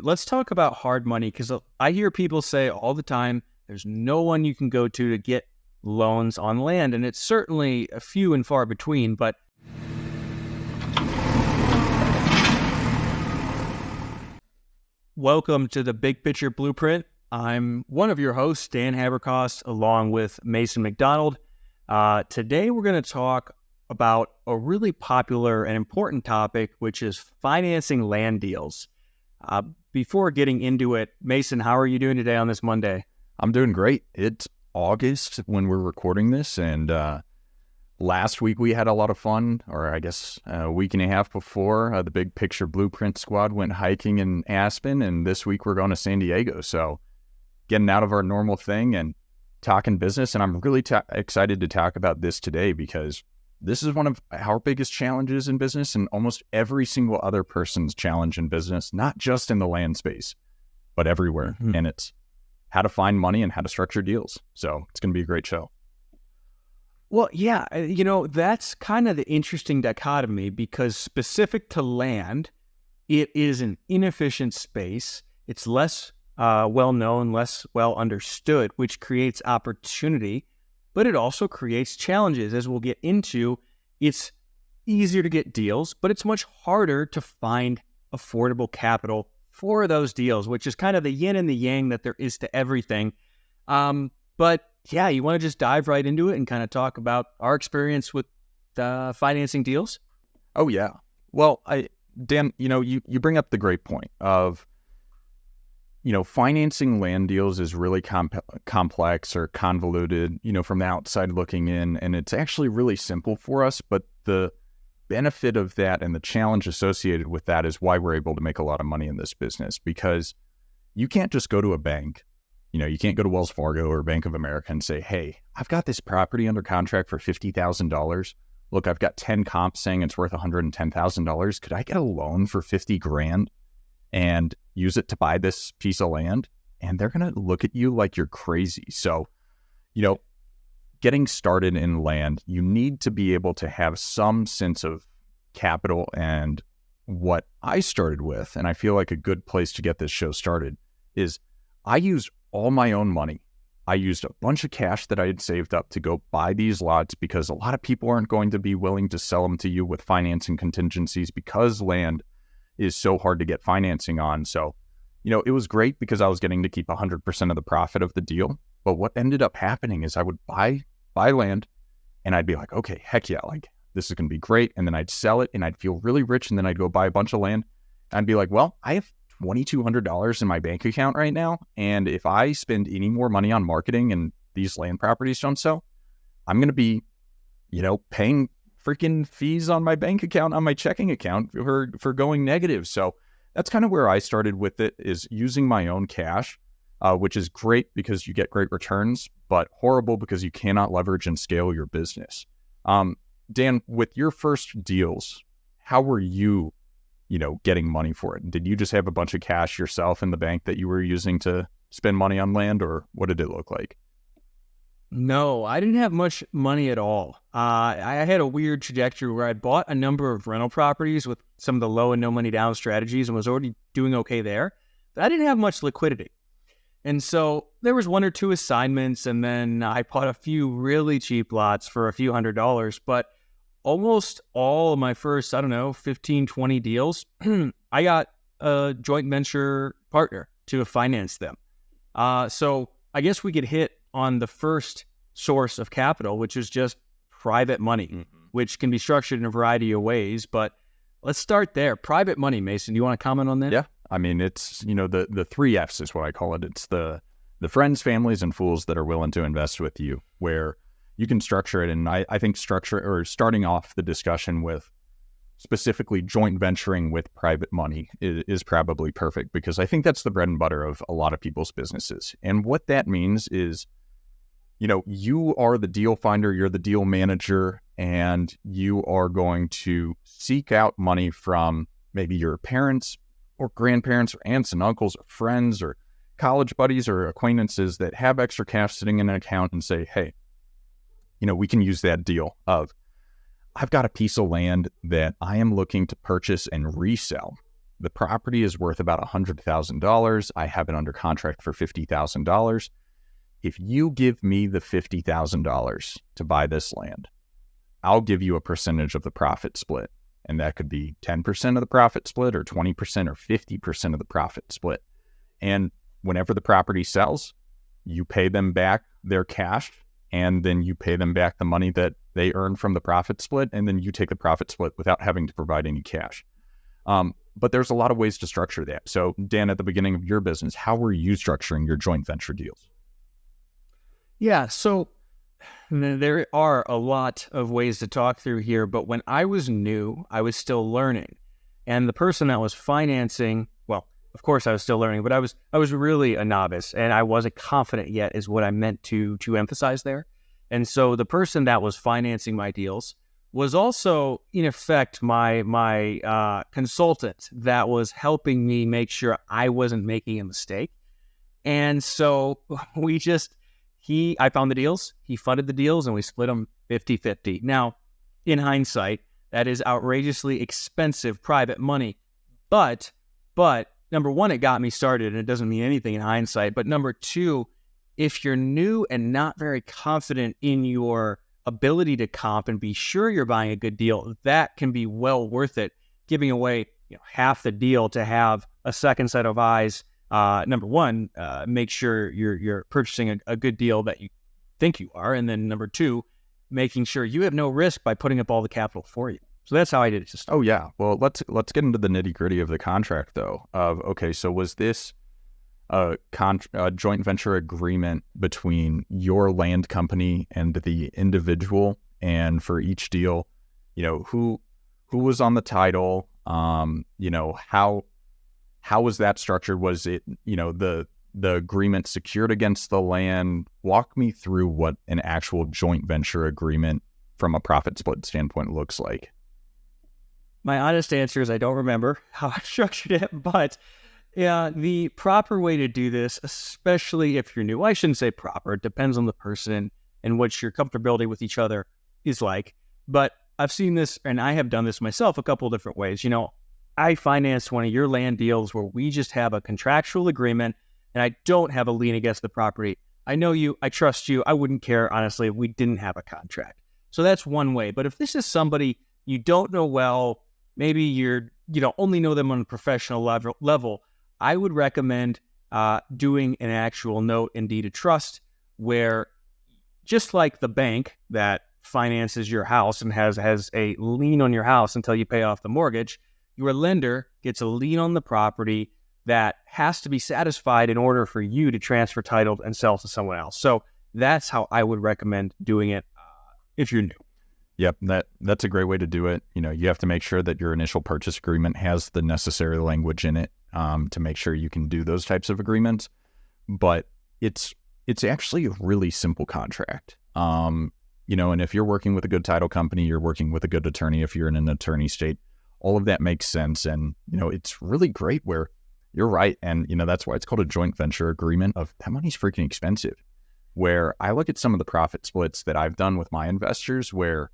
Let's talk about hard money because I hear people say all the time, there's no one you can go to get loans on land. And it's certainly a few and far between, but welcome to the Big Picture Blueprint. I'm one of your hosts, Dan Haberkost, along with Mason McDonald. Today, we're going to talk about a really popular and important topic, which is financing land deals. Before getting into it, Mason, how are you doing today on this Monday? I'm doing great. It's August when we're recording this, and last week we had a lot of fun, or I guess a week and a half before, the Big Picture Blueprint Squad went hiking in Aspen, and this week we're going to San Diego. So getting out of our normal thing and talking business, and I'm really excited to talk about this today because this is one of our biggest challenges in business and almost every single other person's challenge in business, not just in the land space, but everywhere. Mm-hmm. And it's how to find money and how to structure deals. So it's going to be a great show. Well, yeah, that's kind of the interesting dichotomy because specific to land, it is an inefficient space. It's less well-known, less well understood, which creates opportunity. But it also creates challenges, as we'll get into. It's easier to get deals, but it's much harder to find affordable capital for those deals, which is kind of the yin and the yang that there is to everything. But yeah, you want to just dive right into it and kind of talk about our experience with financing deals? Oh, yeah. Well, Dan, you bring up the great point of, financing land deals is really complex or convoluted, from the outside looking in, and it's actually really simple for us. But the benefit of that and the challenge associated with that is why we're able to make a lot of money in this business, because you can't just go to a bank. You can't go to Wells Fargo or Bank of America and say, hey, I've got this property under contract for $50,000. Look, I've got 10 comps saying it's worth $110,000. Could I get a loan for $50,000 and use it to buy this piece of land? And they're going to look at you like you're crazy. So, getting started in land, you need to be able to have some sense of capital. And what I started with, and I feel like a good place to get this show started, is I used all my own money. I used a bunch of cash that I had saved up to go buy these lots because a lot of people aren't going to be willing to sell them to you with financing contingencies because land is so hard to get financing on. So, it was great because I was getting to keep 100% of the profit of the deal. But what ended up happening is I would buy land and I'd be like, okay, heck yeah, like this is going to be great. And then I'd sell it and I'd feel really rich. And then I'd go buy a bunch of land. And I'd be like, well, I have $2,200 in my bank account right now. And if I spend any more money on marketing and these land properties don't sell, I'm going to be, paying freaking fees on my bank account, on my checking account for going negative. So that's kind of where I started with it, is using my own cash, which is great because you get great returns, but horrible because you cannot leverage and scale your business. Dan, with your first deals, how were you, getting money for it? Did you just have a bunch of cash yourself in the bank that you were using to spend money on land, or what did it look like? No, I didn't have much money at all. I had a weird trajectory where I bought a number of rental properties with some of the low and no money down strategies and was already doing okay there, but I didn't have much liquidity. And so there was one or two assignments, and then I bought a few really cheap lots for a few $100s, but almost all of my first, 15, 20 deals, I got a joint venture partner to finance them. So I guess we could hit on the first source of capital, which is just private money, which can be structured in a variety of ways. But let's start there. Private money, Mason, do you want to comment on that? Yeah. I mean, it's, the 3 F's is what I call it. It's the friends, families, and fools that are willing to invest with you, where you can structure it. And I think starting off the discussion with specifically joint venturing with private money is probably perfect, because I think that's the bread and butter of a lot of people's businesses. And what that means is, you are the deal finder, you're the deal manager, and you are going to seek out money from maybe your parents or grandparents or aunts and uncles or friends or college buddies or acquaintances that have extra cash sitting in an account and say, hey, we can use that deal of, I've got a piece of land that I am looking to purchase and resell. the property is worth about $100,000. I have it under contract for $50,000. If you give me the $50,000 to buy this land, I'll give you a percentage of the profit split. And that could be 10% of the profit split or 20% or 50% of the profit split. And whenever the property sells, you pay them back their cash, and then you pay them back the money that they earn from the profit split, and then you take the profit split without having to provide any cash. But there's a lot of ways to structure that. So, Dan, at the beginning of your business, how were you structuring your joint venture deals? Yeah, so there are a lot of ways to talk through here, but when I was new, I was still learning. And the person that was financing, well, of course I was still learning, but I was really a novice, and I wasn't confident yet is what I meant to emphasize there. And so the person that was financing my deals was also, in effect, my consultant that was helping me make sure I wasn't making a mistake. And so I found the deals, he funded the deals, and we split them 50-50. Now, in hindsight, that is outrageously expensive private money. But number one, it got me started, and it doesn't mean anything in hindsight. But number two, if you're new and not very confident in your ability to comp and be sure you're buying a good deal, that can be well worth it, giving away half the deal to have a second set of eyes. Number one, make sure you're purchasing a good deal that you think you are. And then number two, making sure you have no risk by putting up all the capital for you. So that's how I did it to start. Oh, yeah. Well, let's get into the nitty gritty of the contract, though. Okay, so was this a joint venture agreement between your land company and the individual? And for each deal, who was on the title? How was that structured? Was it, the agreement secured against the land? Walk me through what an actual joint venture agreement from a profit split standpoint looks like. My honest answer is I don't remember how I structured it, but yeah, the proper way to do this, especially if you're new, I shouldn't say proper, it depends on the person and what your comfortability with each other is like. But I've seen this, and I have done this myself a couple of different ways. I financed one of your land deals where we just have a contractual agreement and I don't have a lien against the property. I know you, I trust you. I wouldn't care, honestly, if we didn't have a contract. So that's one way. But if this is somebody you don't know well, maybe you only know them on a professional level, I would recommend doing an actual note and deed of trust where, just like the bank that finances your house and has a lien on your house until you pay off the mortgage, your lender gets a lien on the property that has to be satisfied in order for you to transfer title and sell to someone else. So that's how I would recommend doing it if you're new. Yep, that's a great way to do it. You have to make sure that your initial purchase agreement has the necessary language in it to make sure you can do those types of agreements. But it's actually a really simple contract. And if you're working with a good title company, you're working with a good attorney, if you're in an attorney state, all of that makes sense. And, it's really great where you're right. And, that's why it's called a joint venture agreement. That money's freaking expensive. Where I look at some of the profit splits that I've done with my investors where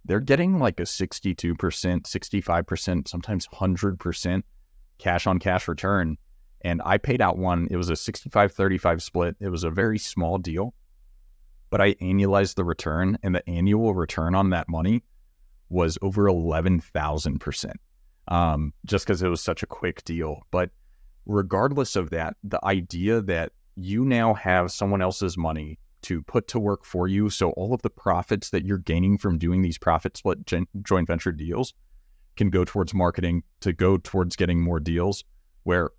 they're getting like a 62%, 65%, sometimes 100% cash on cash return. And I paid out one, it was a 65-35 split. It was a very small deal, but I annualized the return, and the annual return on that money was over 11,000%, just because it was such a quick deal. But regardless of that, the idea that you now have someone else's money to put to work for you, so all of the profits that you're gaining from doing these profit split joint venture deals can go towards marketing, to go towards getting more deals, where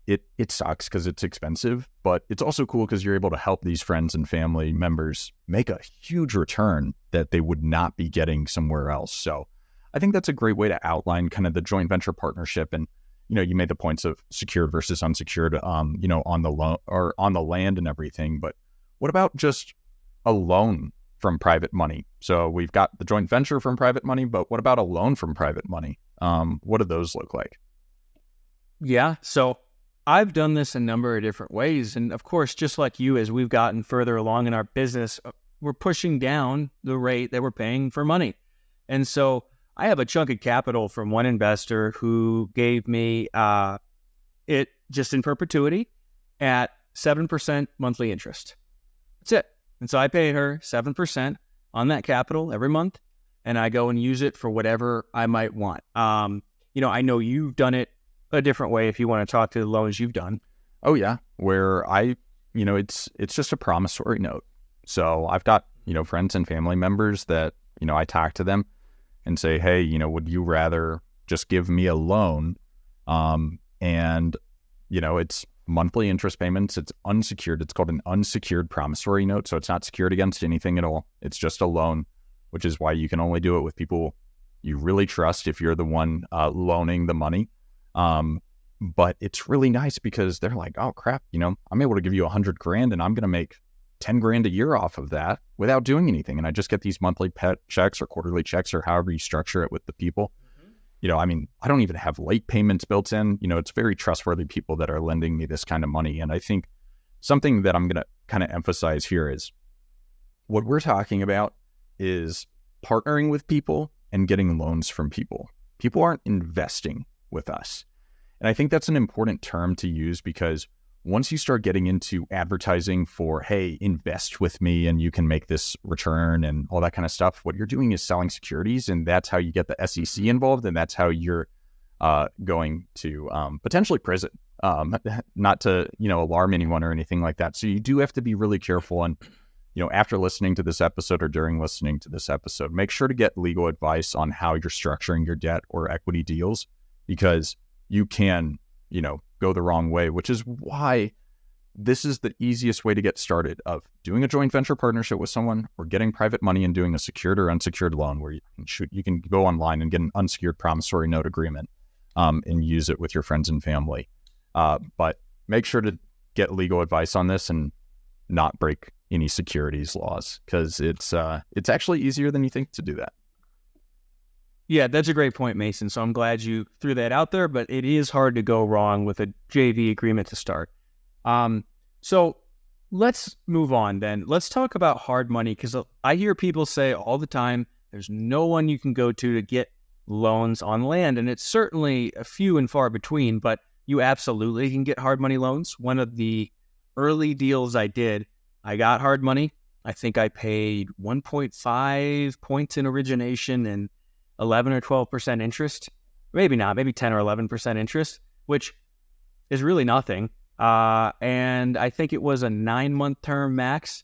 it sucks because it's expensive, but it's also cool because you're able to help these friends and family members make a huge return that they would not be getting somewhere else. So I think that's a great way to outline kind of the joint venture partnership. And, you made the points of secured versus unsecured, on the loan or on the land and everything. But what about just a loan from private money? So we've got the joint venture from private money, but what about a loan from private money? What do those look like? Yeah, so I've done this a number of different ways. And of course, just like you, as we've gotten further along in our business, we're pushing down the rate that we're paying for money. And so I have a chunk of capital from one investor who gave me it just in perpetuity at 7% monthly interest. That's it. And so I pay her 7% on that capital every month, and I go and use it for whatever I might want. I know you've done it a different way if you want to talk to the loans you've done. Oh yeah, where it's just a promissory note. So I've got, friends and family members that, I talk to them and say, hey, would you rather just give me a loan? And, it's monthly interest payments. It's unsecured. It's called an unsecured promissory note. So it's not secured against anything at all. It's just a loan, which is why you can only do it with people you really trust if you're the one loaning the money. But it's really nice because they're like, oh crap, I'm able to give you $100,000 and I'm going to make $10,000 a year off of that without doing anything. And I just get these monthly pet checks or quarterly checks or however you structure it with the people. I don't even have late payments built in. It's very trustworthy people that are lending me this kind of money. And I think something that I'm going to kind of emphasize here is what we're talking about is partnering with people and getting loans from people. People aren't investing with us. And I think that's an important term to use because once you start getting into advertising for, hey, invest with me and you can make this return and all that kind of stuff, what you're doing is selling securities, and that's how you get the SEC involved, and that's how you're going to potentially prison. Not to, alarm anyone or anything like that. So you do have to be really careful. And, after listening to this episode or during listening to this episode, make sure to get legal advice on how you're structuring your debt or equity deals, because you can, go the wrong way, which is why this is the easiest way to get started of doing a joint venture partnership with someone or getting private money and doing a secured or unsecured loan where you can go online and get an unsecured promissory note agreement and use it with your friends and family. But make sure to get legal advice on this and not break any securities laws, because it's actually easier than you think to do that. Yeah, that's a great point, Mason. So I'm glad you threw that out there, but it is hard to go wrong with a JV agreement to start. So let's move on then. Let's talk about hard money, because I hear people say all the time, there's no one you can go to get loans on land. And it's certainly a few and far between, but you absolutely can get hard money loans. One of the early deals I did, I got hard money. I think I paid 1.5 points in origination and 11 or 12% interest. Maybe not, maybe 10 or 11% interest, which is really nothing. And I think it was a 9-month term max.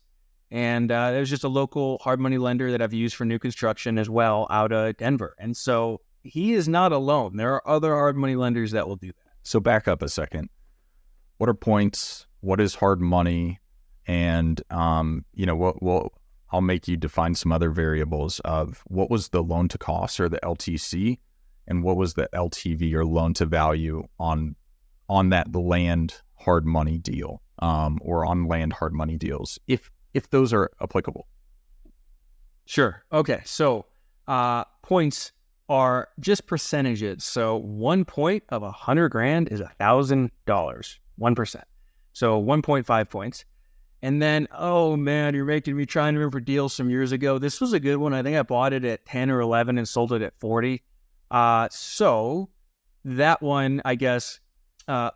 And it was just a local hard money lender that I've used for new construction as well out of Denver. And so he is not alone. There are other hard money lenders that will do that. So back up a second. What are points? What is hard money? And, I'll make you define some other variables of what was the loan to cost or the LTC, and what was the LTV or loan to value on that land hard money deal, or on land hard money deals, if those are applicable. Sure. Okay. So points are just percentages. So 1 point of $100,000 is $1,000, 1%. So 1.5 points. And then, oh man, you're making me try and remember deals some years ago. This was a good one. I think I bought it at 10 or 11 and sold it at 40. So that one, I guess,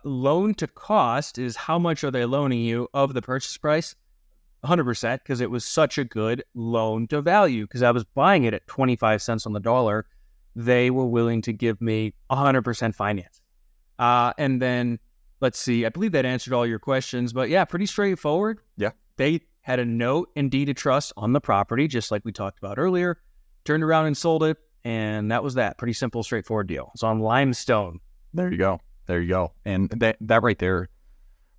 loan to cost is how much are they loaning you of the purchase price? 100%, because it was such a good loan to value. Because I was buying it at 25 cents on the dollar. They were willing to give me 100% financing. And then, let's see, I believe that answered all your questions, but yeah, pretty straightforward. Yeah. They had a note and deed of trust on the property, just like we talked about earlier, turned around and sold it, and that was that. Pretty simple, straightforward deal. It's on limestone. There you go. And that right there,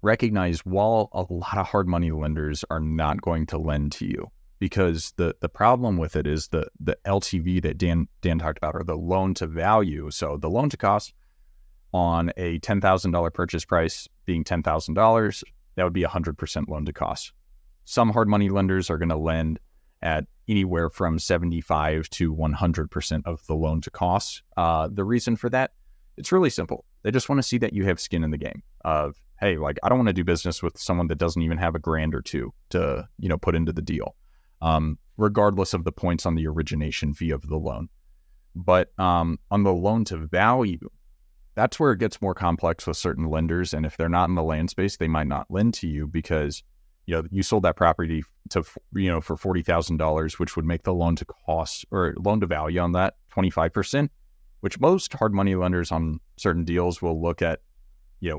recognize while a lot of hard money lenders are not going to lend to you, because the problem with it is the LTV that Dan talked about, or the loan to value. So the loan to cost on a $10,000 purchase price being $10,000, that would be 100% loan to cost. Some hard money lenders are going to lend at anywhere from 75 to 100% of the loan to cost. The reason for that, it's really simple. They just want to see that you have skin in the game of, hey, like, I don't want to do business with someone that doesn't even have $1,000 or $2,000 to, put into the deal, regardless of the points on the origination fee of the loan. But on the loan to value, that's where it gets more complex with certain lenders. And if they're not in the land space, they might not lend to you because, you sold that property to, for $40,000, which would make the loan to cost or loan to value on that 25%, which most hard money lenders on certain deals will look at,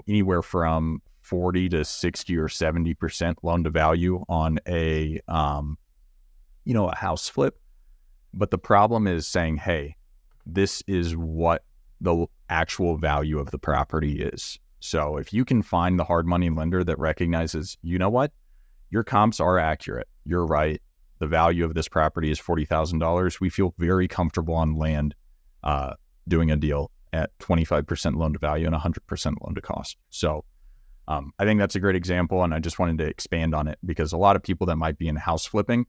anywhere from 40 to 60 or 70% loan to value on a house flip. But the problem is saying, hey, this is what the actual value of the property is. So if you can find the hard money lender that recognizes, you know what, your comps are accurate. You're right. The value of this property is $40,000. We feel very comfortable on land doing a deal at 25% loan to value and 100% loan to cost. So I think that's a great example. And I just wanted to expand on it because a lot of people that might be in house flipping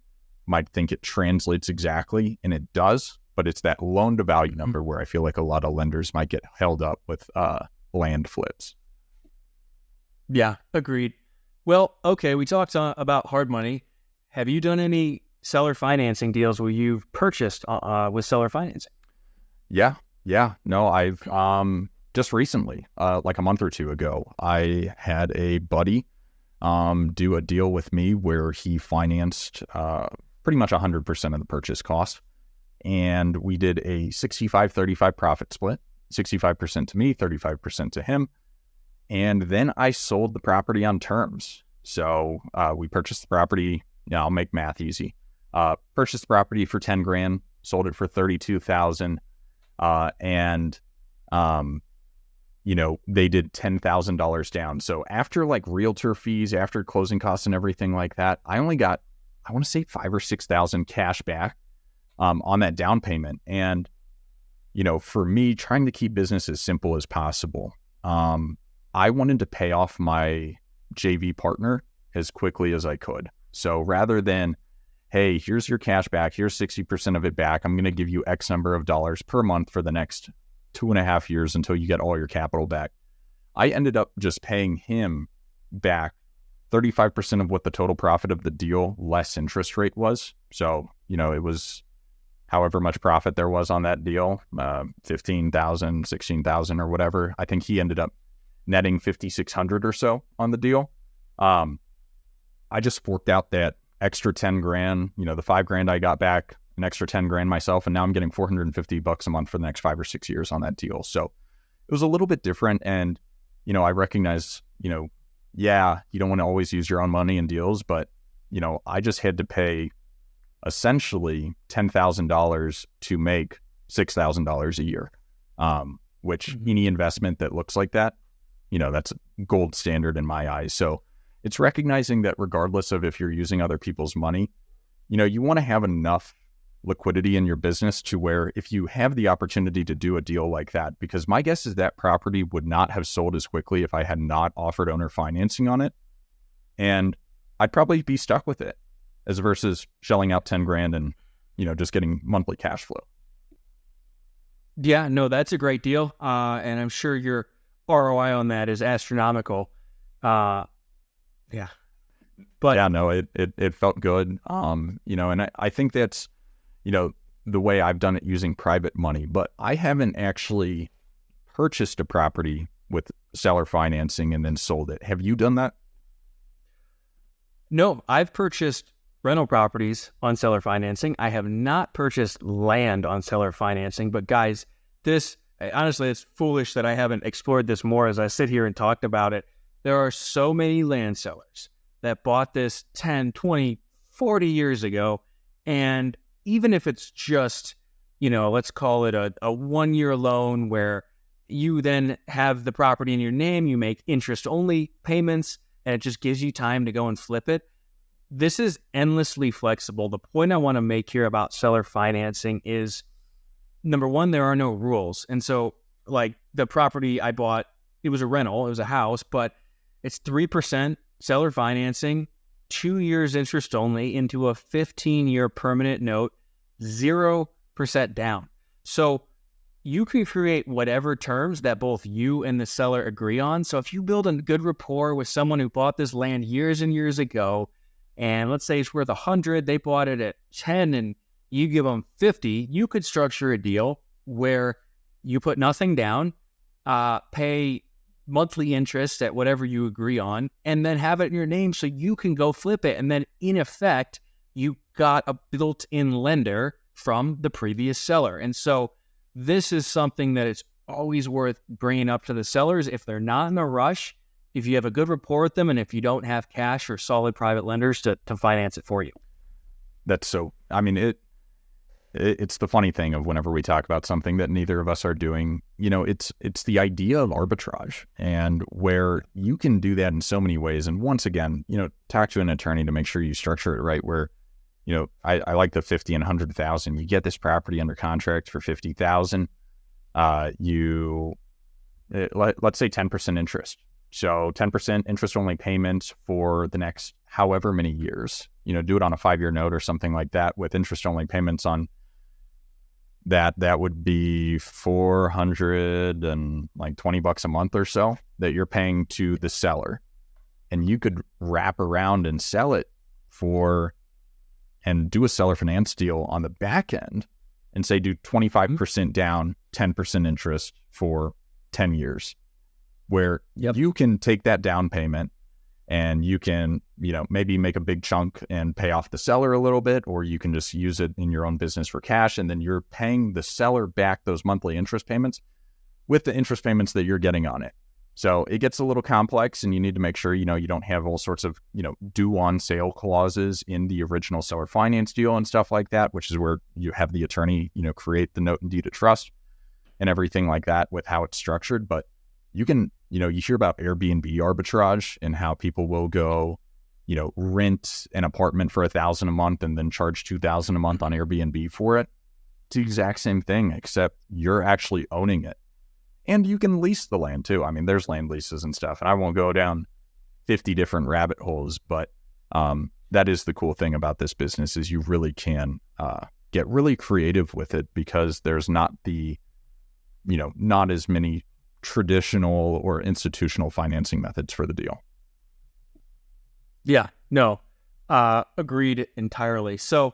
might think it translates exactly, and it does, but it's that loan to value number where I feel like a lot of lenders might get held up with land flips. Yeah, agreed. Well, okay, we talked about hard money. Have you done any seller financing deals where you've purchased with seller financing? Yeah. No, I've just recently, like a month or two ago, I had a buddy do a deal with me where he financed pretty much 100% of the purchase cost. And we did a 65-35 profit split, 65% to me, 35% to him. And then I sold the property on terms. So we purchased the property. I'll make math easy. Purchased the property for $10,000, sold it for $32,000. They did $10,000 down. So after like realtor fees, after closing costs and everything like that, I only got, I want to say $5,000 or $6,000 cash back on that down payment. And, for me, trying to keep business as simple as possible, I wanted to pay off my JV partner as quickly as I could. So rather than, hey, here's your cash back, here's 60% of it back, I'm going to give you X number of dollars per month for the next 2.5 years until you get all your capital back. I ended up just paying him back 35% of what the total profit of the deal less interest rate was. So, it was however much profit there was on that deal, 15,000, 16,000 or whatever. I think he ended up netting 5,600 or so on the deal. I just forked out that extra 10 grand, the 5 grand I got back, an extra 10 grand myself. And now I'm getting $450 a month for the next 5 or 6 years on that deal. So it was a little bit different. And, I recognize, you don't want to always use your own money in deals, but, I just had to pay essentially $10,000 to make $6,000 a year, which any investment that looks like that, that's gold standard in my eyes. So it's recognizing that regardless of if you're using other people's money, you want to have enough liquidity in your business to where if you have the opportunity to do a deal like that, because my guess is that property would not have sold as quickly if I had not offered owner financing on it. And I'd probably be stuck with it as versus shelling out 10 grand and, just getting monthly cash flow. Yeah, no, that's a great deal. And I'm sure your ROI on that is astronomical. Yeah. But yeah, no, it felt good. And I think that's, the way I've done it using private money, but I haven't actually purchased a property with seller financing and then sold it. Have you done that? No, I've purchased rental properties on seller financing. I have not purchased land on seller financing, but guys, honestly, it's foolish that I haven't explored this more as I sit here and talked about it. There are so many land sellers that bought this 10, 20, 40 years ago. And even if it's just, let's call it a 1-year loan where you then have the property in your name, you make interest-only payments, and it just gives you time to go and flip it. This is endlessly flexible. The point I want to make here about seller financing is, number one, there are no rules. And so, like, the property I bought, it was a rental, it was a house, but it's 3% seller financing, 2 years interest only into a 15-year permanent note, 0% down. So you can create whatever terms that both you and the seller agree on. So if you build a good rapport with someone who bought this land years and years ago, and let's say it's worth 100, they bought it at 10 and you give them 50, you could structure a deal where you put nothing down, pay monthly interest at whatever you agree on, and then have it in your name so you can go flip it. And then in effect, you got a built-in lender from the previous seller. And so this is something that it's always worth bringing up to the sellers if they're not in a rush, if you have a good rapport with them, and if you don't have cash or solid private lenders to finance it for you. That's so, I mean, it's the funny thing of whenever we talk about something that neither of us are doing, it's the idea of arbitrage, and where you can do that in so many ways. And once again, talk to an attorney to make sure you structure it right, where, I like the 50 and 100,000. You get this property under contract for 50,000. Let's say 10% interest. So 10% interest only payments for the next however many years, do it on a 5-year note or something like that with interest only payments on that would be $420 a month or so that you're paying to the seller. And you could wrap around and sell it and do a seller finance deal on the back end and say, do 25% down, 10% interest for 10 years, where you can take that down payment and you can, maybe make a big chunk and pay off the seller a little bit, or you can just use it in your own business for cash. And then you're paying the seller back those monthly interest payments with the interest payments that you're getting on it. So it gets a little complex, and you need to make sure, you don't have all sorts of, due on sale clauses in the original seller finance deal and stuff like that, which is where you have the attorney, create the note and deed of trust and everything like that with how it's structured. But you can, you hear about Airbnb arbitrage and how people will go, rent an apartment for $1,000 a month and then charge $2,000 a month on Airbnb for it. It's the exact same thing, except you're actually owning it. And you can lease the land too. I mean, there's land leases and stuff, and I won't go down 50 different rabbit holes, but that is the cool thing about this business, is you really can get really creative with it, because there's not not as many traditional or institutional financing methods for the deal. Yeah, no, agreed entirely. So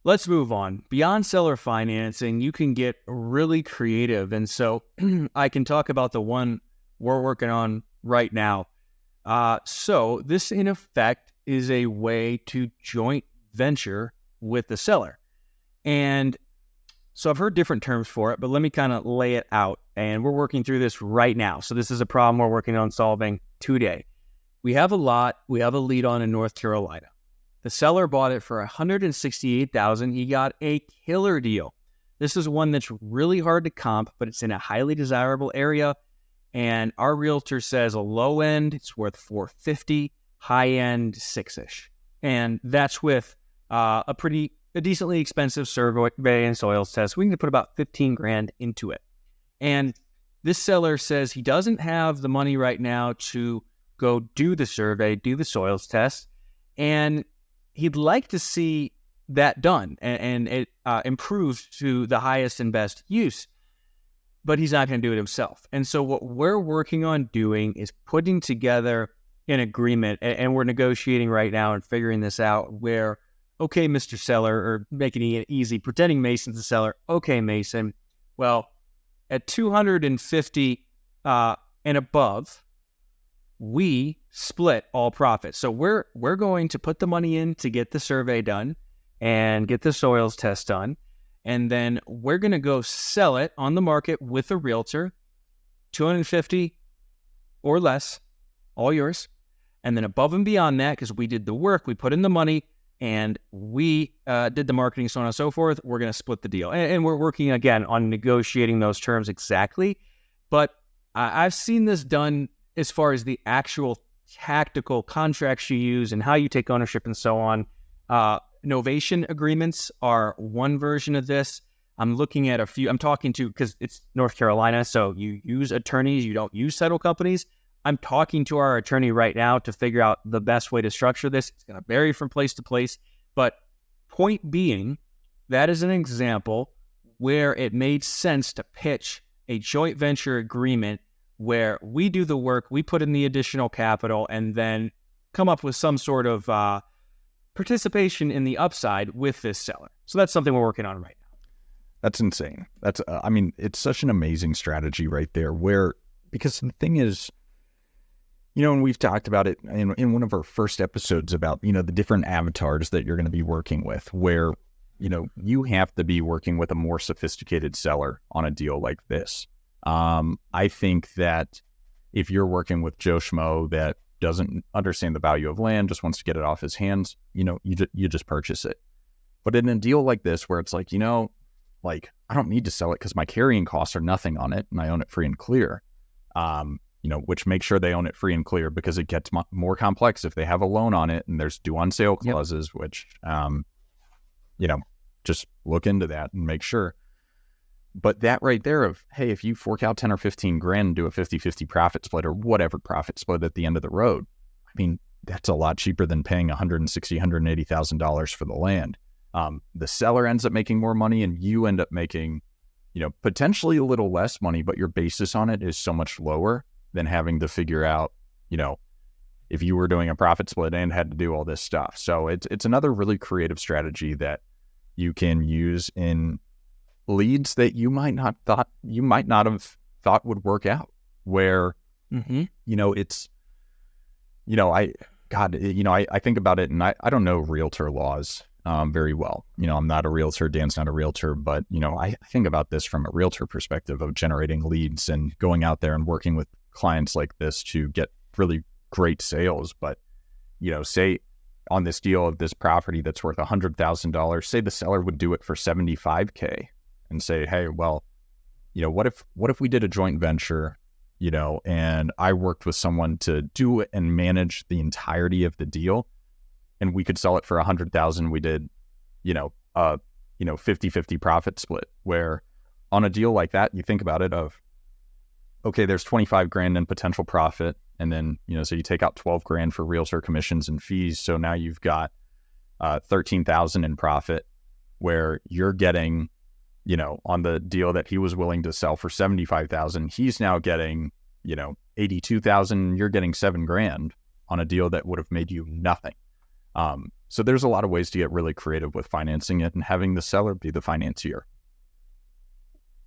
let's move on. Beyond seller financing, you can get really creative. And so I can talk about the one we're working on right now. So this, in effect, is a way to joint venture with the seller. And so I've heard different terms for it, but let me kind of lay it out. And we're working through this right now. So this is a problem we're working on solving today. We have a lot. We have a lead on in North Carolina. The seller bought it for $168,000. He got a killer deal. This is one that's really hard to comp, but it's in a highly desirable area. And our realtor says a low end, it's worth $450, high end, $6-ish. And that's with a decently expensive survey and soils test. We need to put about $15,000 into it. And this seller says he doesn't have the money right now to go do the survey, do the soils test, and he'd like to see that done and it improved to the highest and best use, but he's not going to do it himself. And so what we're working on doing is putting together an agreement, and we're negotiating right now and figuring this out where, okay, Mr. Seller, or making it easy, pretending Mason's the seller. Okay, Mason, well, at 250 and above, we split all profits. So we're going to put the money in to get the survey done and get the soils test done. And then we're going to go sell it on the market with a realtor, 250 or less, all yours. And then above and beyond that, because we did the work, we put in the money, and we did the marketing, so on and so forth, we're going to split the deal. And we're working, again, on negotiating those terms exactly. But I've seen this done as far as the actual tactical contracts you use and how you take ownership and so on. Novation agreements are one version of this. I'm looking at a few. I'm talking to, because it's North Carolina, so you use attorneys, you don't use title companies. I'm talking to our attorney right now to figure out the best way to structure this. It's going to vary from place to place. But point being, that is an example where it made sense to pitch a joint venture agreement where we do the work, we put in the additional capital, and then come up with some sort of participation in the upside with this seller. So that's something we're working on right now. That's insane. That's, it's such an amazing strategy right there because the thing is, and we've talked about it in one of our first episodes about, the different avatars that you're going to be working with, where, you have to be working with a more sophisticated seller on a deal like this. I think that if you're working with Joe Schmo that doesn't understand the value of land, just wants to get it off his hands, you just purchase it. But in a deal like this, where it's like, I don't need to sell it because my carrying costs are nothing on it and I own it free and clear. Which make sure they own it free and clear, because it gets more complex if they have a loan on it and there's due on sale clauses, which, just look into that and make sure. But that right there of, hey, if you fork out 10 or 15 grand and do a 50-50 profit split or whatever profit split at the end of the road, that's a lot cheaper than paying $160,000, $180,000 for the land. The seller ends up making more money and you end up making, potentially a little less money, but your basis on it is so much lower than having to figure out, if you were doing a profit split and had to do all this stuff. So it's another really creative strategy that you can use in leads that you might not have thought would work out, where, it's, I think about it, and I don't know realtor laws very well. I'm not a realtor, Dan's not a realtor, but, I think about this from a realtor perspective of generating leads and going out there and working with clients like this to get really great sales. But, say on this deal of this property that's worth $100,000, say the seller would do it for $75K and say, hey, well, what if we did a joint venture, and I worked with someone to do it and manage the entirety of the deal, and we could sell it for $100,000. We did, a 50-50 profit split, where on a deal like that, you think about it of, okay, there's 25 grand in potential profit. And then, so you take out 12 grand for realtor commissions and fees. So now you've got 13,000 in profit, where you're getting, on the deal that he was willing to sell for 75,000, he's now getting, 82,000. You're getting 7 grand on a deal that would have made you nothing. So there's a lot of ways to get really creative with financing it and having the seller be the financier.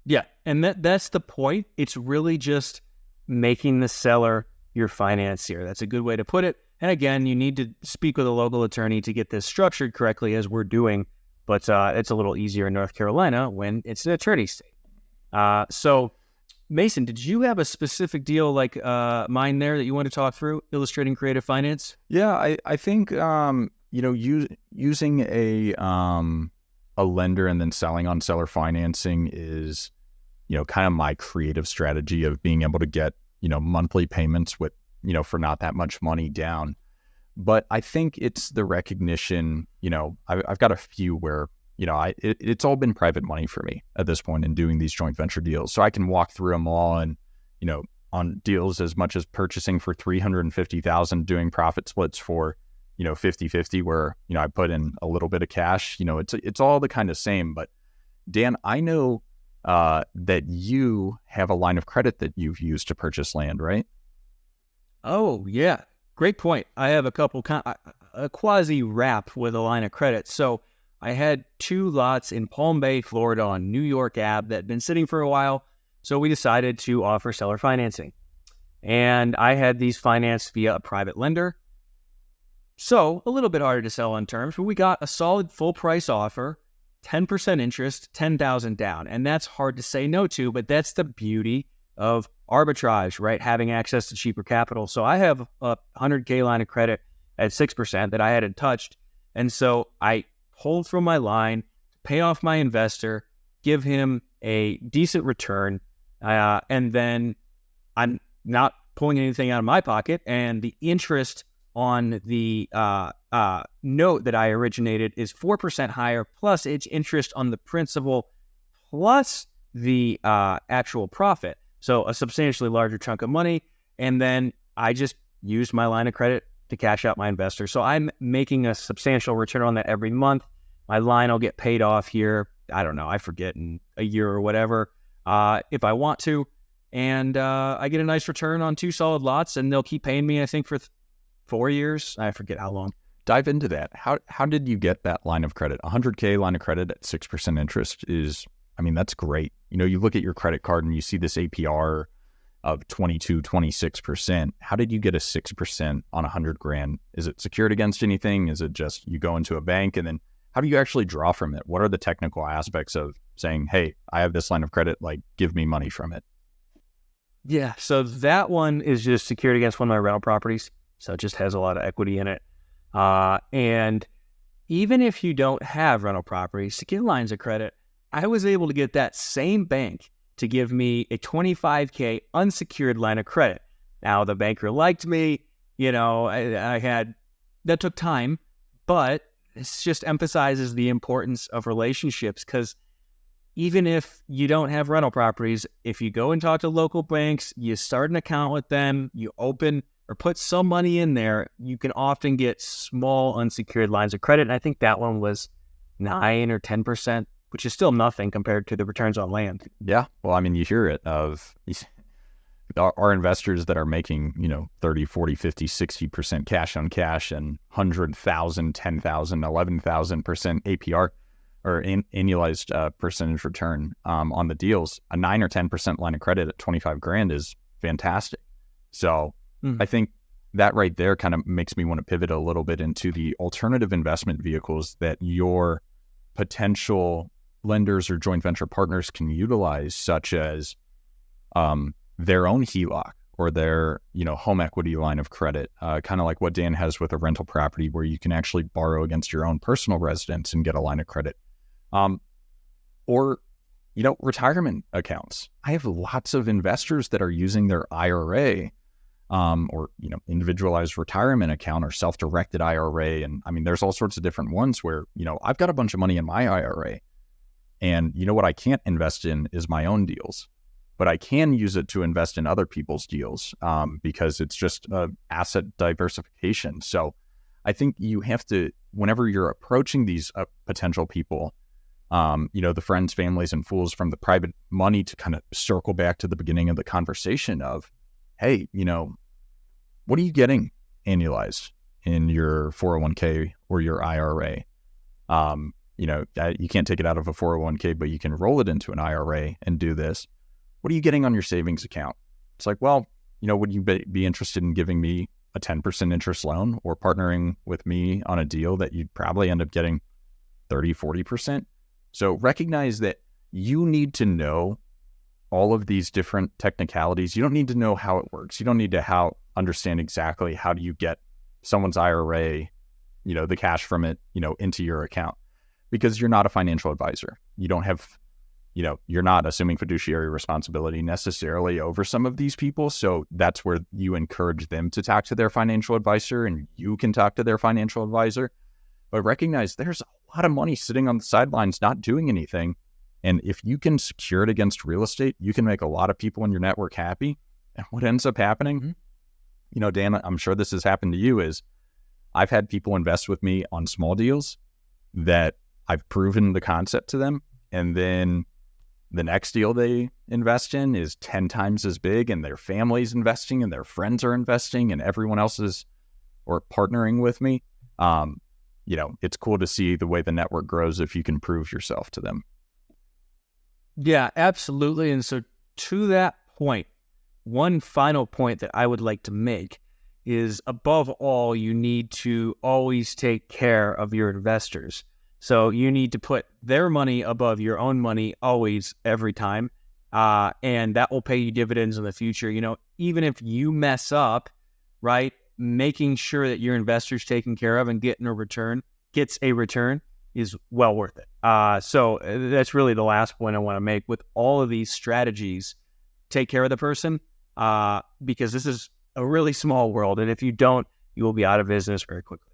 Yeah, and that's the point. It's really just making the seller your financier. That's a good way to put it. And again, you need to speak with a local attorney to get this structured correctly, as we're doing. But it's a little easier in North Carolina when it's an attorney state. So, Mason, did you have a specific deal like mine there that you want to talk through, illustrating creative finance? Yeah, I think using a lender and then selling on seller financing is, kind of my creative strategy of being able to get, monthly payments with, for not that much money down. But I think it's the recognition, I've got a few where, it's all been private money for me at this point in doing these joint venture deals. So I can walk through them all, and, on deals as much as purchasing for $350,000, doing profit splits for, 50-50, where, I put in a little bit of cash, it's all the kind of same. But Dan, I know that you have a line of credit that you've used to purchase land, right? Oh, yeah. Great point. I have a quasi wrap with a line of credit. So I had 2 lots in Palm Bay, Florida on New York Ave that had been sitting for a while. So we decided to offer seller financing. And I had these financed via a private lender. So a little bit harder to sell on terms, but we got a solid full price offer, 10% interest, 10,000 down. And that's hard to say no to, but that's the beauty of arbitrage, right? Having access to cheaper capital. So I have a 100K line of credit at 6% that I hadn't touched. And so I pulled from my line, pay off my investor, give him a decent return. And then I'm not pulling anything out of my pocket. And the interest on the note that I originated is 4% higher, plus it's interest on the principal, plus the actual profit. So a substantially larger chunk of money. And then I just used my line of credit to cash out my investor. So I'm making a substantial return on that every month. My line will get paid off here, I don't know, I forget, in a year or whatever, if I want to. And I get a nice return on 2 solid lots, and they'll keep paying me, I think, for 4 years. I forget how long. Dive into that. How did you get that line of credit? 100K line of credit at 6% interest is I mean, that's great. You look at your credit card and you see this APR of 22, 26%. How did you get a 6% on 100 grand? Is it secured against anything? Is it just you go into a bank, and then how do you actually draw from it? What are the technical aspects of saying, hey, I have this line of credit, like give me money from it? Yeah, so that one is just secured against one of my rental properties. So it just has a lot of equity in it. And even if you don't have rental properties to get lines of credit, I was able to get that same bank to give me a $25K unsecured line of credit. Now, the banker liked me. That took time, but this just emphasizes the importance of relationships, because even if you don't have rental properties, if you go and talk to local banks, you start an account with them, you open or put some money in there, you can often get small unsecured lines of credit. And I think that one was 9 or 10%, which is still nothing compared to the returns on land. Yeah. Well, I mean, you hear it of our investors that are making, 30, 40, 50, 60% cash on cash and 100,000, 10,000, 11,000% APR or annualized percentage return on the deals. A 9 or 10% line of credit at 25 grand is fantastic. So I think that right there kind of makes me want to pivot a little bit into the alternative investment vehicles that your potential lenders or joint venture partners can utilize, such as their own HELOC or their home equity line of credit, kind of like what Dan has with a rental property, where you can actually borrow against your own personal residence and get a line of credit, or retirement accounts. I have lots of investors that are using their IRA or individualized retirement account or self-directed IRA. And I mean, there's all sorts of different ones where, I've got a bunch of money in my IRA, and what I can't invest in is my own deals, but I can use it to invest in other people's deals because it's just asset diversification. So I think you have to, whenever you're approaching these potential people, the friends, families, and fools from the private money, to kind of circle back to the beginning of the conversation of, hey, what are you getting annualized in your 401k or your IRA? You can't take it out of a 401k, but you can roll it into an IRA and do this. What are you getting on your savings account? It's like, well, would you be interested in giving me a 10% interest loan or partnering with me on a deal that you'd probably end up getting 30, 40%? So recognize that you need to know all of these different technicalities. You don't need to know how it works. You don't need to understand exactly how do you get someone's IRA, the cash from it, into your account, because you're not a financial advisor. You don't have, you're not assuming fiduciary responsibility necessarily over some of these people. So that's where you encourage them to talk to their financial advisor, and you can talk to their financial advisor. But recognize there's a lot of money sitting on the sidelines not doing anything. And if you can secure it against real estate, you can make a lot of people in your network happy. And what ends up happening, Dan, I'm sure this has happened to you, is I've had people invest with me on small deals that I've proven the concept to them. And then the next deal they invest in is 10 times as big, and their family's investing and their friends are investing and everyone else is or partnering with me. It's cool to see the way the network grows if you can prove yourself to them. Yeah, absolutely. And so to that point, one final point that I would like to make is, above all, you need to always take care of your investors. So you need to put their money above your own money always, every time. And that will pay you dividends in the future. Even if you mess up, right, making sure that your investor's taken care of and gets a return is well worth it. So that's really the last point I want to make. With all of these strategies, take care of the person, because this is a really small world. And if you don't, you will be out of business very quickly.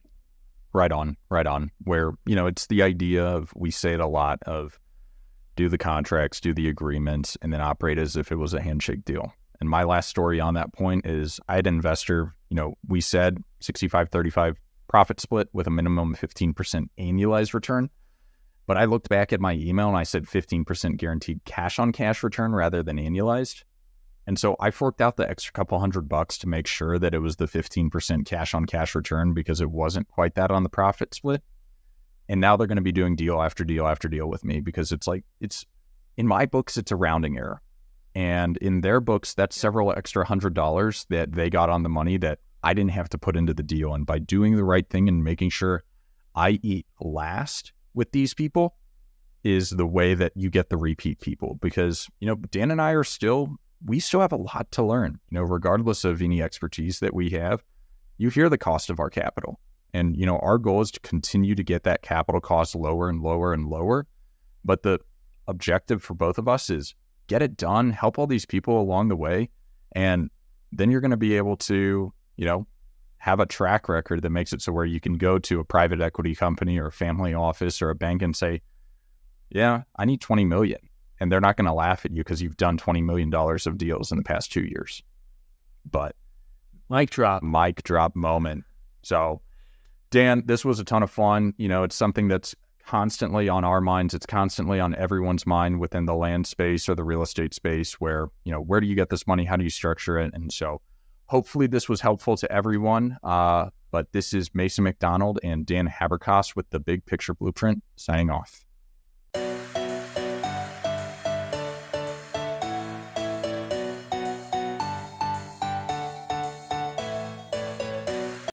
Right on. Where, it's the idea of, we say it a lot, of do the contracts, do the agreements, and then operate as if it was a handshake deal. And my last story on that point is, I had an investor, we said 65-35 profit split with a minimum of 15% annualized return. But I looked back at my email and I said 15% guaranteed cash on cash return rather than annualized. And so I forked out the extra couple $100 to make sure that it was the 15% cash on cash return, because it wasn't quite that on the profit split. And now they're going to be doing deal after deal after deal with me, because it's In my books, it's a rounding error. And in their books, that's several extra $100 that they got on the money that I didn't have to put into the deal. And by doing the right thing and making sure I eat last with these people is the way that you get the repeat people. Because, Dan and I we still have a lot to learn, regardless of any expertise that we have. You hear the cost of our capital. And, our goal is to continue to get that capital cost lower and lower and lower. But the objective for both of us is get it done, help all these people along the way. And then you're going to be able to, have a track record that makes it so where you can go to a private equity company or a family office or a bank and say, yeah, I need 20 million. And they're not going to laugh at you because you've done $20 million of deals in the past 2 years. But mic drop moment. So Dan, this was a ton of fun. It's something that's constantly on our minds. It's constantly on everyone's mind within the land space or the real estate space where, where do you get this money? How do you structure it? And so hopefully this was helpful to everyone. But this is Mason McDonald and Dan Haberkost with the Big Picture Blueprint signing off.